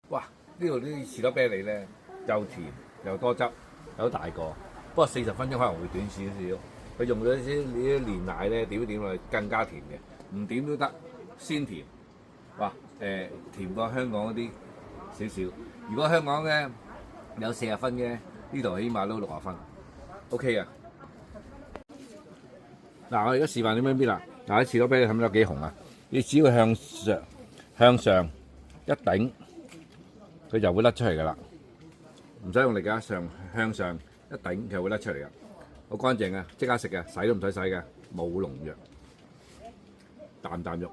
哇！呢度啲士多啤梨咧又甜又多汁，又大個。不過40分鐘可能會短少少。佢用咗啲煉奶咧點落去更加甜嘅，唔點都得，鮮甜。哇！甜過香港嗰啲少少。如果香港咧有40分嘅，呢度起碼都60分。OK 啊！嗱，我而家示範點樣搣啦。嗱，啲士多啤梨睇唔睇到幾紅啊？你只要向上一頂，佢就會甩出嚟噶啦，唔使用力㗎，向上一頂佢就會甩出嚟㗎，好乾淨嘅，即刻食嘅，洗都唔使洗嘅，冇農藥，啖啖肉。